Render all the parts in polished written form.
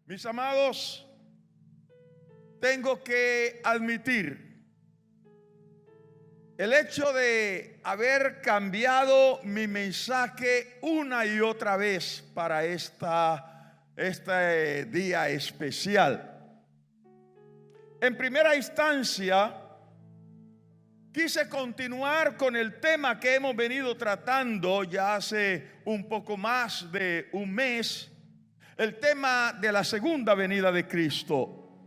Mis amados, tengo que admitir el hecho de haber cambiado mi mensaje una y otra vez para este día especial. En primera instancia, quise continuar con el tema que hemos venido tratando ya hace un poco más de un mes, el tema de la segunda venida de Cristo.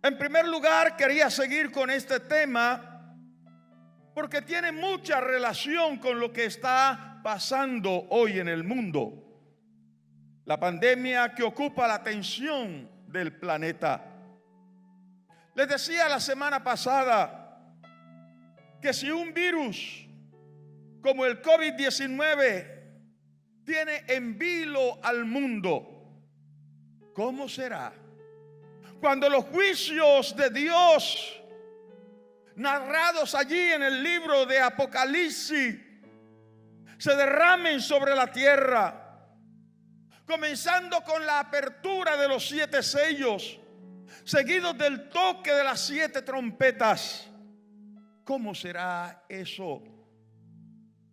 En primer lugar, quería seguir con este tema porque tiene mucha relación con lo que está pasando hoy en el mundo. La pandemia que ocupa la atención del planeta. Les decía la semana pasada que si un virus como el COVID-19 tiene en vilo al mundo, ¿cómo será cuando los juicios de Dios narrados allí en el libro de Apocalipsis se derramen sobre la tierra, comenzando con la apertura de los 7 sellos, seguidos del toque de las 7 trompetas? ¿Cómo será eso?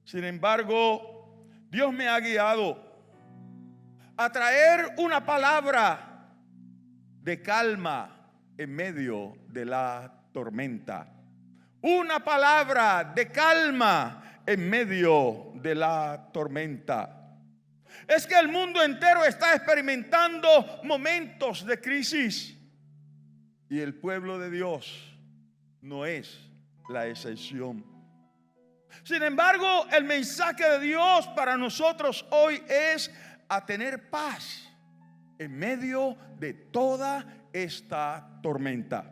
Sin embargo, Dios me ha guiado a traer una palabra de calma en medio de la tormenta. Una palabra de calma en medio de la tormenta. Es que el mundo entero está experimentando momentos de crisis y el pueblo de Dios no es la excepción. Sin embargo, el mensaje de Dios para nosotros hoy es a tener paz en medio de toda esta tormenta.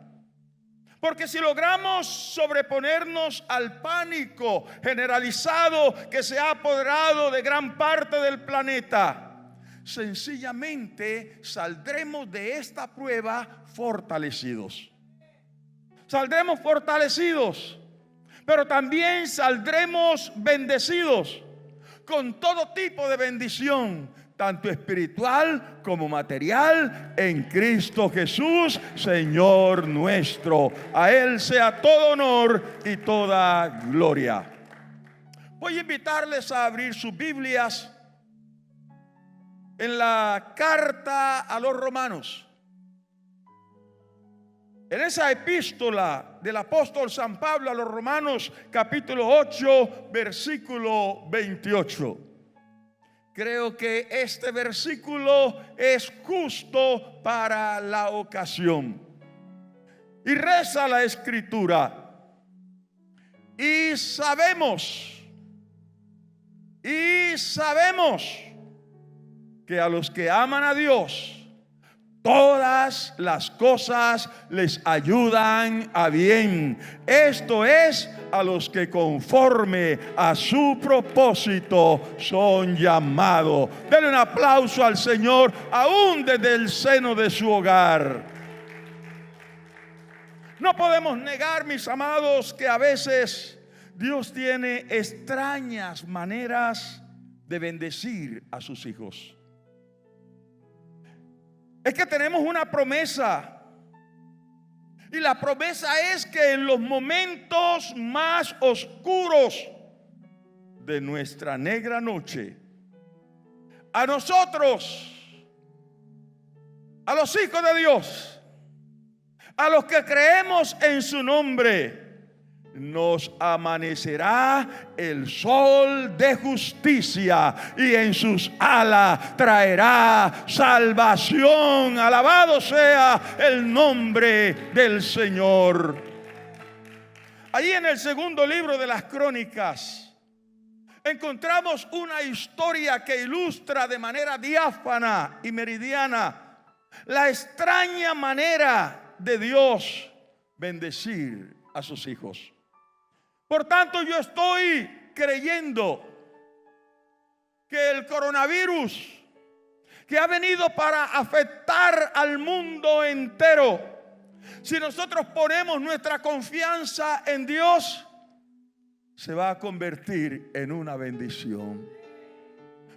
Porque si logramos sobreponernos al pánico generalizado que se ha apoderado de gran parte del planeta, sencillamente saldremos de esta prueba fortalecidos. Saldremos fortalecidos, pero también saldremos bendecidos con todo tipo de bendición, tanto espiritual como material, en Cristo Jesús, Señor nuestro. A Él sea todo honor y toda gloria. Voy a invitarles a abrir sus Biblias en la carta a los Romanos. En esa epístola del apóstol San Pablo a los Romanos, capítulo 8, versículo 28. Creo que este versículo es justo para la ocasión. Y reza la escritura: y sabemos que a los que aman a Dios, todas las cosas les ayudan a bien. Esto es, a los que conforme a su propósito son llamados. Denle un aplauso al Señor, aún desde el seno de su hogar. No podemos negar, mis amados, que a veces Dios tiene extrañas maneras de bendecir a sus hijos. Es que tenemos una promesa, y la promesa es que en los momentos más oscuros de nuestra negra noche, a nosotros, a los hijos de Dios, a los que creemos en su nombre, nos amanecerá el sol de justicia, y en sus alas traerá salvación. Alabado sea el nombre del Señor. Allí en el segundo libro de las Crónicas encontramos una historia que ilustra de manera diáfana y meridiana la extraña manera de Dios bendecir a sus hijos. Por tanto, yo estoy creyendo que el coronavirus, que ha venido para afectar al mundo entero, si nosotros ponemos nuestra confianza en Dios, se va a convertir en una bendición.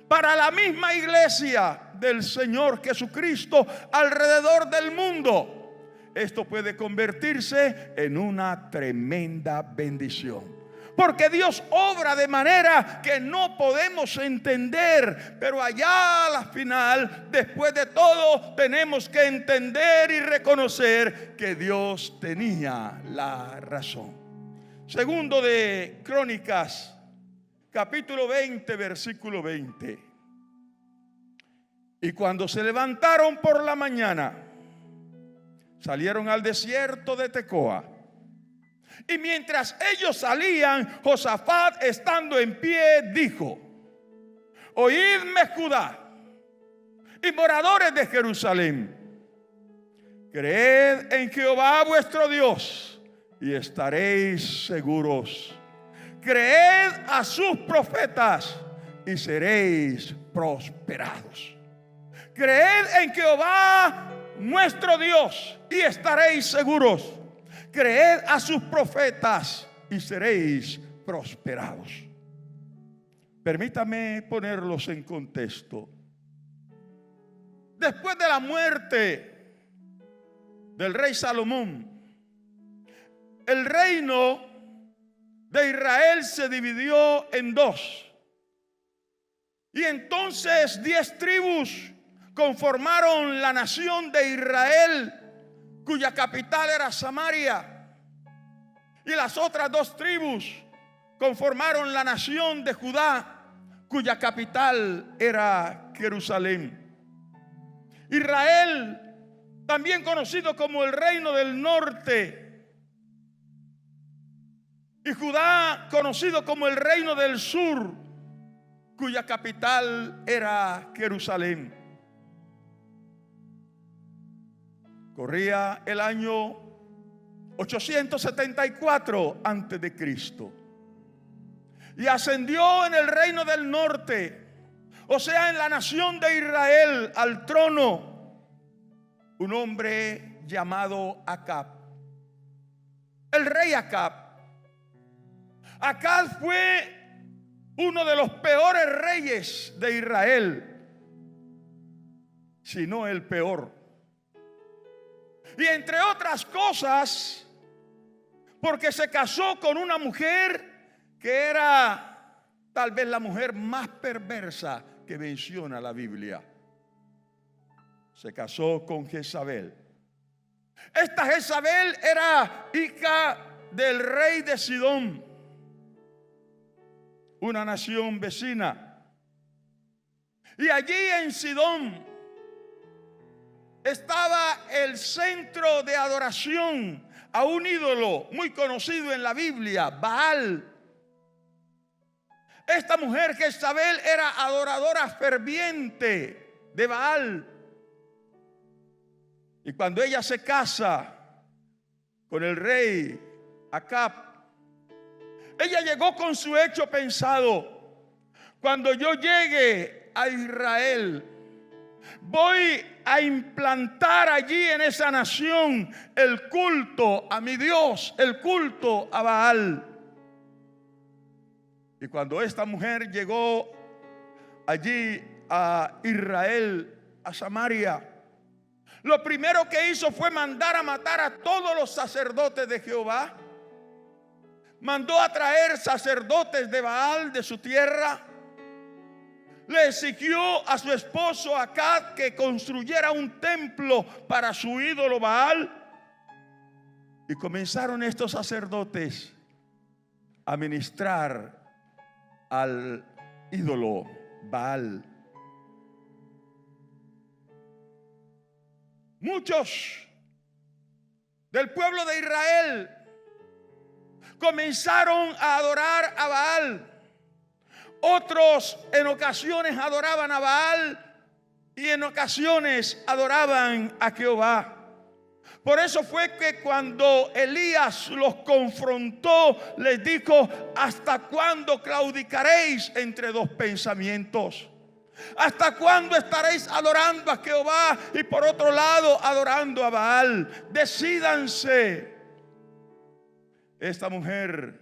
para la misma iglesia del Señor Jesucristo alrededor del mundo. Esto puede convertirse en una tremenda bendición, porque Dios obra de manera que no podemos entender, pero allá a la final, después de todo, tenemos que entender y reconocer que Dios tenía la razón. Segundo de Crónicas, capítulo 20, versículo 20. Y cuando se levantaron por la mañana, salieron al desierto de Tecoa. Y mientras ellos salían, Josafat, estando en pie, dijo: oídme, Judá y moradores de Jerusalén, creed en Jehová vuestro Dios y estaréis seguros. Creed a sus profetas y seréis prosperados. Creed en Jehová nuestro Dios y estaréis seguros. Creed a sus profetas y seréis prosperados. Permítame ponerlos en contexto. Después de la muerte del rey Salomón, el reino de Israel se dividió en dos. Y entonces 10 tribus conformaron la nación de Israel, cuya capital era Samaria. Y las otras 2 tribus conformaron la nación de Judá, cuya capital era Jerusalén. Israel, también conocido como el reino del norte, y Judá, conocido como el reino del sur, cuya capital era Jerusalén. Corría el año 874 antes de Cristo. Y ascendió en el reino del norte, o sea, en la nación de Israel, al trono un hombre llamado Acab. El rey Acab. Acab fue uno de los peores reyes de Israel, si no el peor. Y entre otras cosas, porque se casó con una mujer que era tal vez la mujer más perversa que menciona la Biblia. Se casó con Jezabel. Esta Jezabel era hija del rey de Sidón, una nación vecina. Y allí en Sidón estaba el centro de adoración a un ídolo muy conocido en la Biblia, Baal. Esta mujer Jezabel era adoradora ferviente de Baal. Y cuando ella se casa con el rey Acab, ella llegó con su hecho pensado: cuando yo llegue a Israel, voy a implantar allí en esa nación el culto a mi Dios, el culto a Baal. Y cuando esta mujer llegó allí a Israel, a Samaria, lo primero que hizo fue mandar a matar a todos los sacerdotes de Jehová. Mandó a traer sacerdotes de Baal de su tierra. Le exigió a su esposo Acab que construyera un templo para su ídolo Baal. Y comenzaron estos sacerdotes a ministrar al ídolo Baal. Muchos del pueblo de Israel comenzaron a adorar a Baal. Otros en ocasiones adoraban a Baal y en ocasiones adoraban a Jehová. Por eso fue que cuando Elías los confrontó, les dijo: ¿hasta cuándo claudicaréis entre dos pensamientos? ¿Hasta cuándo estaréis adorando a Jehová y por otro lado adorando a Baal? Decídanse. Esta mujer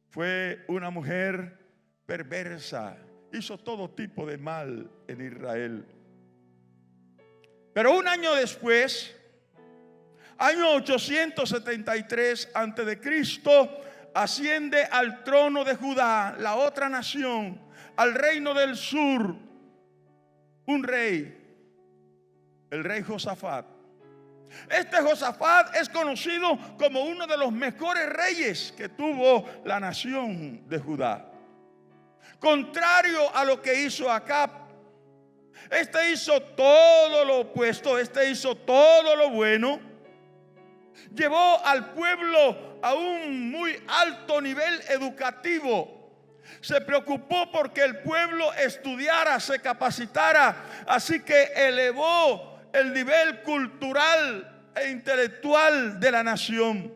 fue una mujer perversa hizo todo tipo de mal en Israel. Pero un año después, año 873 antes de Cristo, asciende al trono de Judá, la otra nación, al reino del sur, un rey, el rey Josafat. Este Josafat es conocido como uno de los mejores reyes que tuvo la nación de Judá. Contrario a lo que hizo Acab, este hizo todo lo opuesto, este hizo todo lo bueno. Llevó al pueblo a un muy alto nivel educativo. Se preocupó porque el pueblo estudiara, se capacitara. Así que elevó el nivel cultural e intelectual de la nación.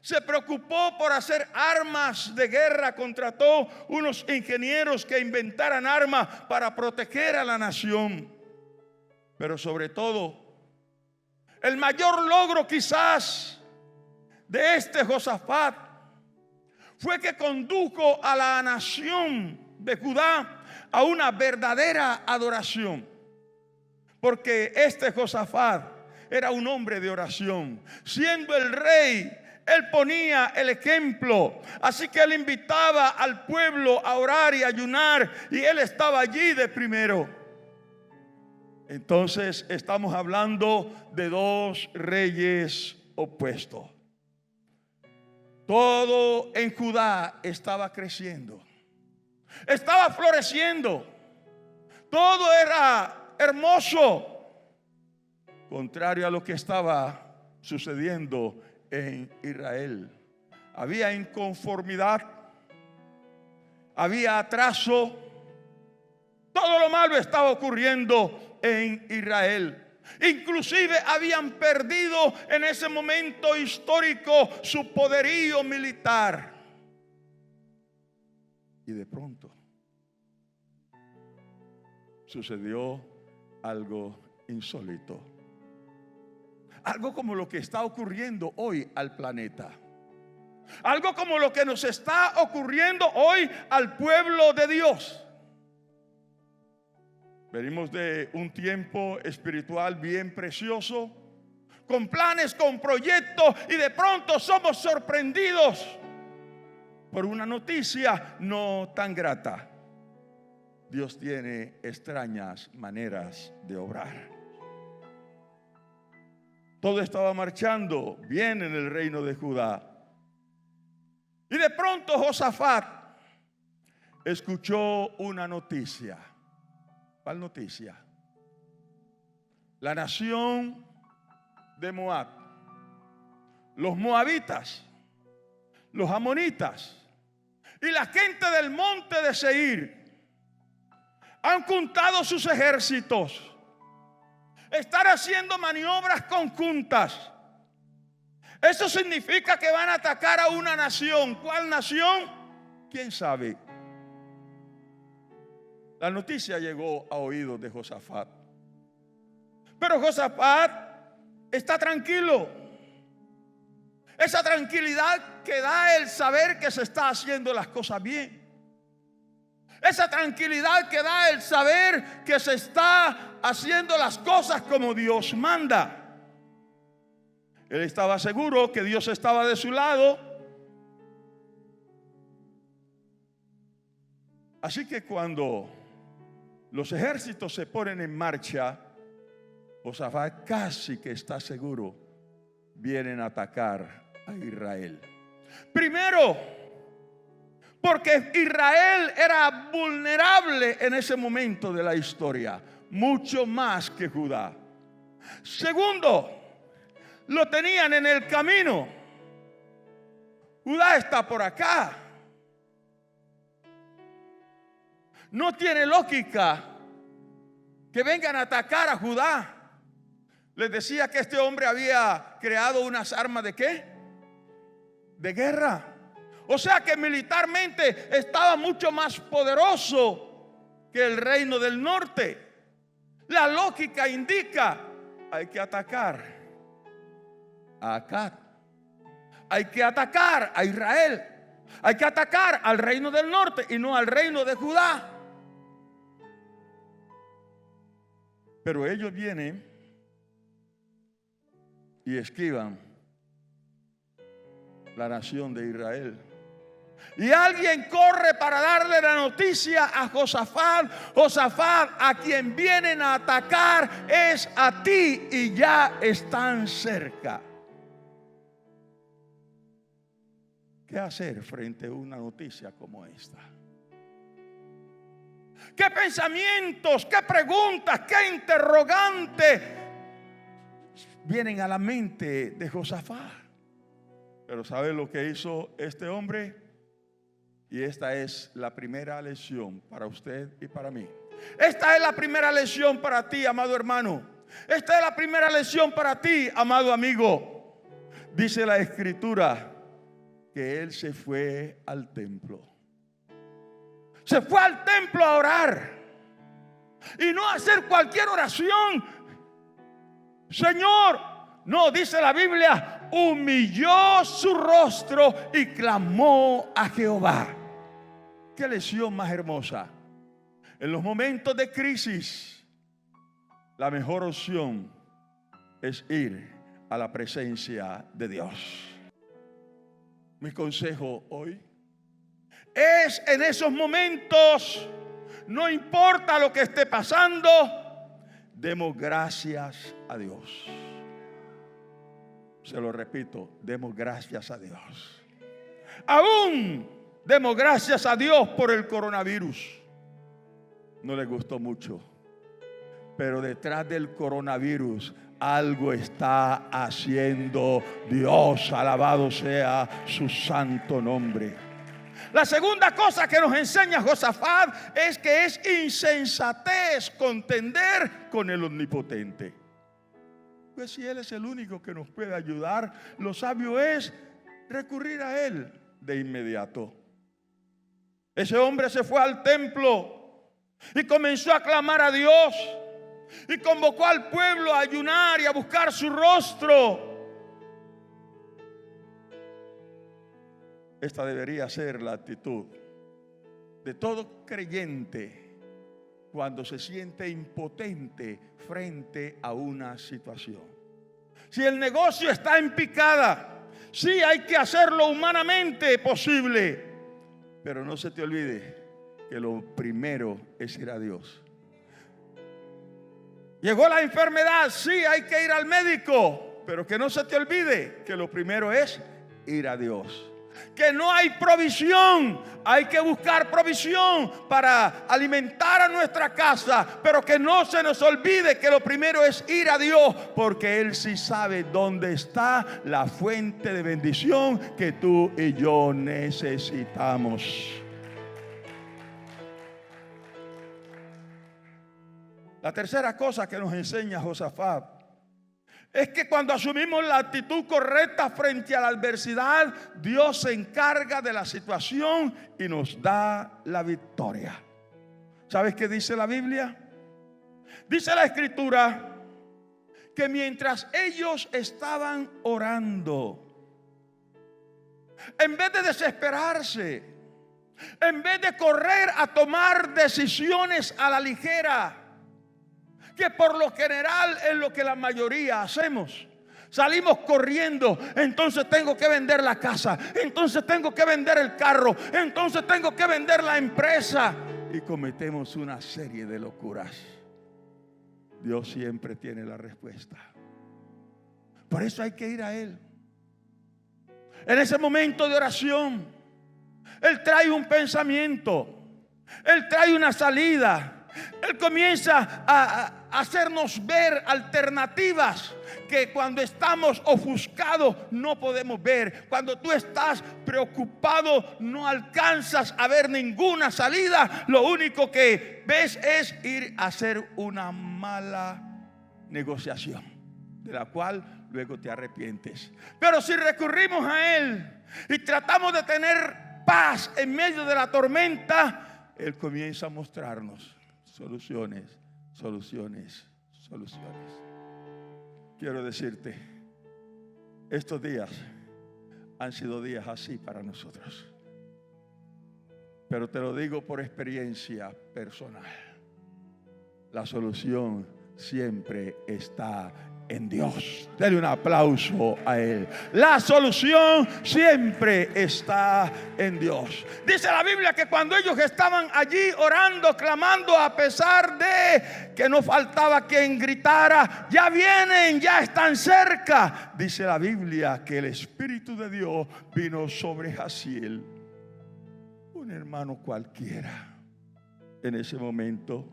Se preocupó por hacer armas de guerra. Contrató unos ingenieros que inventaran armas para proteger a la nación. Pero sobre todo, el mayor logro quizás de este Josafat fue que condujo a la nación de Judá a una verdadera adoración. Porque este Josafat era un hombre de oración. Siendo el rey, él ponía el ejemplo. Así que él invitaba al pueblo a orar y ayunar, y él estaba allí de primero. Entonces estamos hablando de dos reyes opuestos. Todo en Judá estaba creciendo, estaba floreciendo, todo era hermoso, contrario a lo que estaba sucediendo en Israel. Había inconformidad, había atraso, todo lo malo estaba ocurriendo en Israel. Inclusive habían perdido en ese momento histórico su poderío militar. Y de pronto sucedió algo insólito. Algo como lo que está ocurriendo hoy al planeta. Algo como lo que nos está ocurriendo hoy al pueblo de Dios. Venimos de un tiempo espiritual bien precioso, con planes, con proyectos, y de pronto somos sorprendidos por una noticia no tan grata. Dios tiene extrañas maneras de obrar. Todo estaba marchando bien en el reino de Judá. Y de pronto Josafat escuchó una noticia. ¿Cuál noticia? La nación de Moab, los moabitas, los amonitas y la gente del monte de Seir han juntado sus ejércitos. Están haciendo maniobras conjuntas. Eso significa que van a atacar a una nación. ¿Cuál nación? ¿Quién sabe? La noticia llegó a oídos de Josafat. Pero Josafat está tranquilo. Esa tranquilidad que da el saber que se está haciendo las cosas bien. Esa tranquilidad que da el saber que se está haciendo las cosas como Dios manda. Él estaba seguro que Dios estaba de su lado. Así que cuando los ejércitos se ponen en marcha, Josafat casi que está seguro vienen a atacar a Israel. Primero, porque Israel era vulnerable en ese momento de la historia, mucho más que Judá. Segundo, lo tenían en el camino. Judá está por acá. No tiene lógica que vengan a atacar a Judá. Les decía que este hombre había creado unas armas ¿de qué? De guerra. O sea que militarmente estaba mucho más poderoso que el reino del norte. La lógica indica: hay que atacar a Acab, hay que atacar a Israel. Hay que atacar al reino del norte y no al reino de Judá. Pero ellos vienen y esquivan la nación de Israel. Y alguien corre para darle la noticia a Josafat: Josafat, a quien vienen a atacar es a ti y ya están cerca. ¿Qué hacer frente a una noticia como esta? ¿Qué pensamientos, qué preguntas, qué interrogantes vienen a la mente de Josafat? Pero ¿sabe lo que hizo este hombre? Y esta es la primera lección para usted y para mí. Esta es la primera lección para ti, amado hermano. Esta es la primera lección para ti, amado amigo. Dice la Escritura que él se fue al templo. Se fue al templo a orar. Y no a hacer cualquier oración. Señor, no, dice la Biblia, humilló su rostro y clamó a Jehová. Qué lección más hermosa. En los momentos de crisis, la mejor opción es ir a la presencia de Dios. Mi consejo hoy es: en esos momentos, no importa lo que esté pasando, demos gracias a Dios. Se lo repito, demos gracias a Dios. Aún demos gracias a Dios por el coronavirus. No le gustó mucho, pero detrás del coronavirus algo está haciendo Dios. Alabado sea su santo nombre. La segunda cosa que nos enseña Josafat es que es insensatez contender con el Omnipotente. Pues si Él es el único que nos puede ayudar, lo sabio es recurrir a Él de inmediato. Ese hombre se fue al templo y comenzó a clamar a Dios y convocó al pueblo a ayunar y a buscar su rostro. Esta debería ser la actitud de todo creyente cuando se siente impotente frente a una situación. Si el negocio está en picada, sí hay que hacerlo humanamente posible, pero no se te olvide que lo primero es ir a Dios. Llegó la enfermedad, sí hay que ir al médico, pero que no se te olvide que lo primero es ir a Dios. Que no hay provisión, hay que buscar provisión para alimentar a nuestra casa, pero que no se nos olvide que lo primero es ir a Dios, porque Él sí sabe dónde está la fuente de bendición que tú y yo necesitamos. La tercera cosa que nos enseña Josafat es que cuando asumimos la actitud correcta frente a la adversidad, Dios se encarga de la situación y nos da la victoria. ¿Sabes qué dice la Biblia? Dice la Escritura que mientras ellos estaban orando, en vez de desesperarse, en vez de correr a tomar decisiones a la ligera, que por lo general es lo que la mayoría hacemos. Salimos corriendo, entonces tengo que vender la casa, entonces tengo que vender el carro, entonces tengo que vender la empresa, y cometemos una serie de locuras. Dios siempre tiene la respuesta. Por eso hay que ir a Él. En ese momento de oración, Él trae un pensamiento, Él trae una salida. Él comienza a hacernos ver alternativas que cuando estamos ofuscados no podemos ver. Cuando tú estás preocupado no alcanzas a ver ninguna salida. Lo único que ves es ir a hacer una mala negociación, de la cual luego te arrepientes. Pero si recurrimos a Él y tratamos de tener paz en medio de la tormenta, Él comienza a mostrarnos soluciones, soluciones, soluciones. Quiero decirte, estos días han sido días así para nosotros. pero te lo digo por experiencia personal. La solución siempre está en Dios. Dale un aplauso a Él. La solución siempre está en Dios. Dice la Biblia que cuando ellos estaban allí orando, clamando, a pesar de que no faltaba quien gritara: ya vienen, ya están cerca. Dice la Biblia que el Espíritu de Dios vino sobre Jaciel, un hermano cualquiera, en ese momento.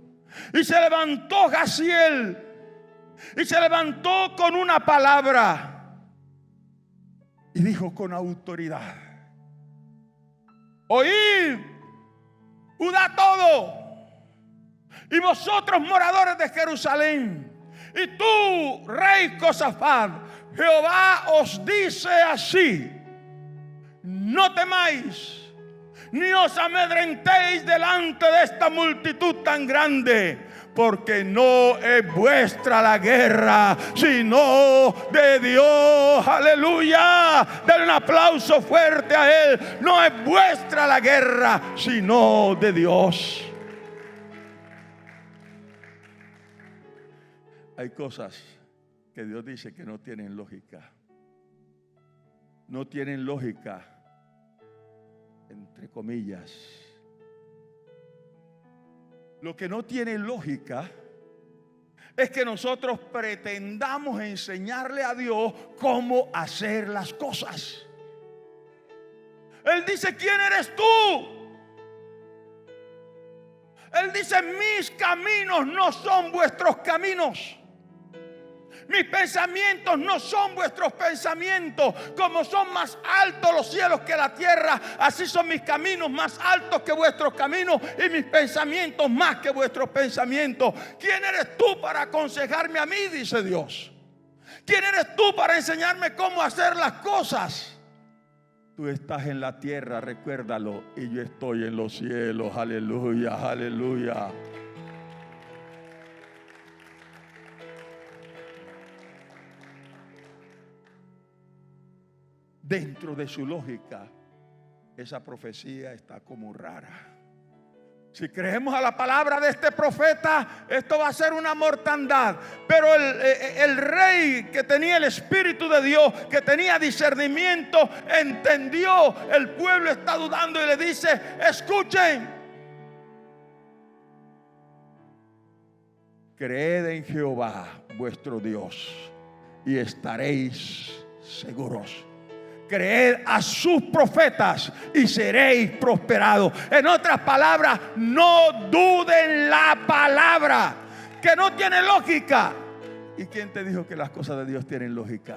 Y se levantó Jaciel, y se levantó con una palabra, y dijo con autoridad: oíd, Judá todo, y vosotros moradores de Jerusalén, y tú, rey Josafat, Jehová os dice así: no temáis, ni os amedrentéis delante de esta multitud tan grande, porque no es vuestra la guerra, sino de Dios. Aleluya. Denle un aplauso fuerte a Él. No es vuestra la guerra, sino de Dios. Hay cosas que Dios dice que no tienen lógica. No tienen lógica, entre comillas. Lo que no tiene lógica es que nosotros pretendamos enseñarle a Dios cómo hacer las cosas. Él dice: ¿quién eres tú? Él dice: mis caminos no son vuestros caminos, mis pensamientos no son vuestros pensamientos. Como son más altos los cielos que la tierra, así son mis caminos más altos que vuestros caminos, y mis pensamientos más que vuestros pensamientos. ¿Quién eres tú para aconsejarme a mí?, dice Dios. ¿Quién eres tú para enseñarme cómo hacer las cosas? Tú estás en la tierra, recuérdalo, y yo estoy en los cielos. Aleluya, aleluya. Dentro de su lógica, esa profecía está como rara. Si creemos a la palabra de este profeta, esto va a ser una mortandad. Pero el rey que tenía el Espíritu de Dios, que tenía discernimiento, entendió: el pueblo está dudando, y le dice: escuchen, creed en Jehová vuestro Dios y estaréis seguros. Creed a sus profetas y seréis prosperados. En otras palabras, no duden la palabra, que no tiene lógica. ¿Y quién te dijo que las cosas de Dios tienen lógica?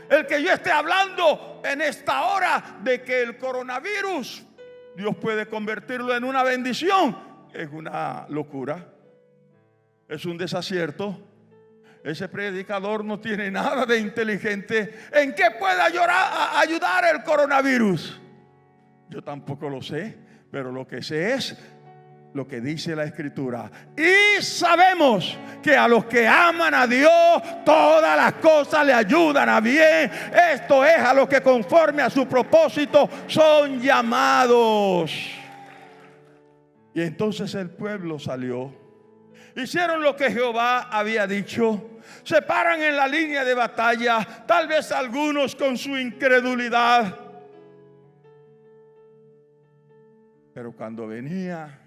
El que yo esté hablando en esta hora de que el coronavirus Dios puede convertirlo en una bendición, es una locura, es un desacierto. Ese predicador no tiene nada de inteligente. ¿En qué puede ayudar el coronavirus? Yo tampoco lo sé, pero lo que sé es lo que dice la Escritura. Y sabemos que a los que aman a Dios, todas las cosas le ayudan a bien. Esto es, a los que conforme a su propósito son llamados. Y entonces el pueblo salió. Hicieron lo que Jehová había dicho. Se paran en la línea de batalla, tal vez algunos con su incredulidad. Pero cuando venían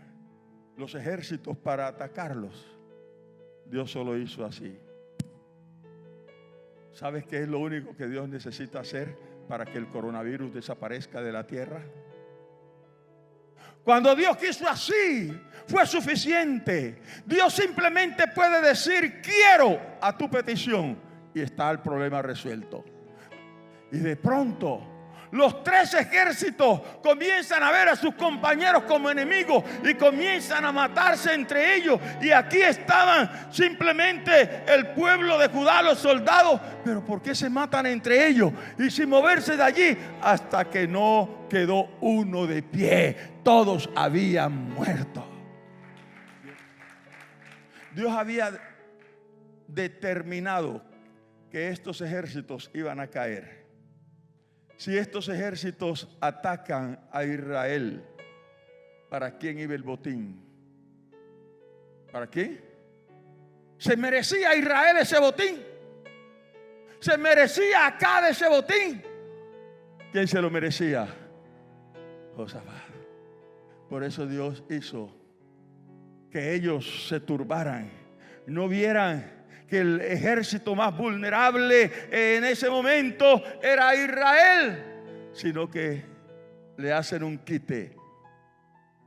los ejércitos para atacarlos, Dios solo hizo así. ¿Sabes qué es lo único que Dios necesita hacer para que el coronavirus desaparezca de la tierra? Cuando Dios quiso así, fue suficiente. Dios simplemente puede decir: quiero, a tu petición, y está el problema resuelto. Y de pronto los tres ejércitos comienzan a ver a sus compañeros como enemigos y comienzan a matarse entre ellos. Y aquí estaban simplemente el pueblo de Judá, los soldados. Pero ¿por qué se matan entre ellos? Y sin moverse de allí hasta que no quedó uno de pie. Todos habían muerto. Dios había determinado que estos ejércitos iban a caer. Si estos ejércitos atacan a Israel, ¿Para quién iba el botín? ¿Para quién? ¿Se merecía Israel ese botín? ¿Se merecía Acab ese botín? ¿Quién se lo merecía? Josafat. Por eso Dios hizo que ellos se turbaran, no vieran que el ejército más vulnerable en ese momento era Israel, sino que le hacen un quite.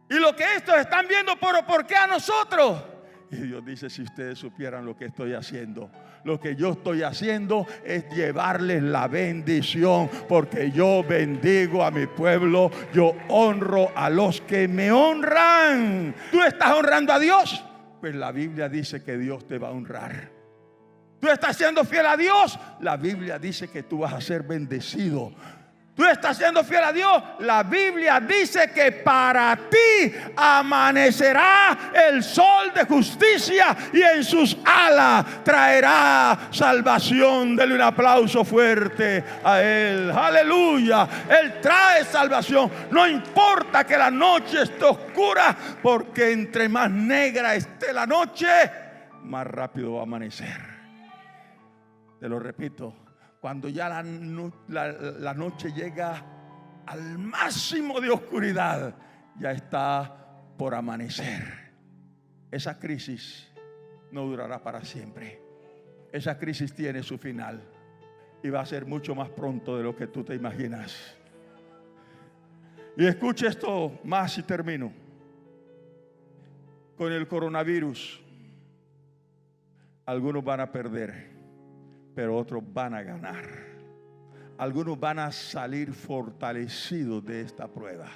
Y lo que estos están viendo, pero ¿por qué a nosotros? Y Dios dice, si ustedes supieran lo que estoy haciendo, lo que yo estoy haciendo es llevarles la bendición, porque yo bendigo a mi pueblo, yo honro a los que me honran. ¿Tú estás honrando a Dios? Pues la Biblia dice que Dios te va a honrar. ¿Tú estás siendo fiel a Dios? La Biblia dice que tú vas a ser bendecido. ¿Tú estás siendo fiel a Dios? La Biblia dice que para ti amanecerá el sol de justicia y en sus alas traerá salvación. Dele un aplauso fuerte a Él. Aleluya. Él trae salvación. No importa que la noche esté oscura, porque entre más negra esté la noche, más rápido va a amanecer. Te lo repito. Cuando ya la noche llega al máximo de oscuridad, ya está por amanecer. Esa crisis no durará para siempre. Esa crisis tiene su final y va a ser mucho más pronto de lo que tú te imaginas. Y escuche esto más y termino. Con el coronavirus, algunos van a perder, pero otros van a ganar. Algunos van a salir fortalecidos de esta prueba.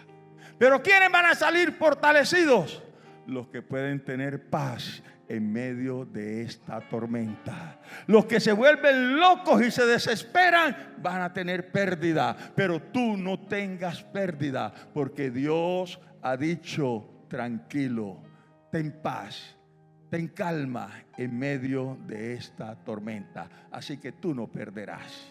Pero ¿quiénes van a salir fortalecidos? Los que pueden tener paz en medio de esta tormenta. Los que se vuelven locos y se desesperan van a tener pérdida. Pero tú no tengas pérdida, porque Dios ha dicho: tranquilo, ten paz, ten calma en medio de esta tormenta. Así que tú no perderás.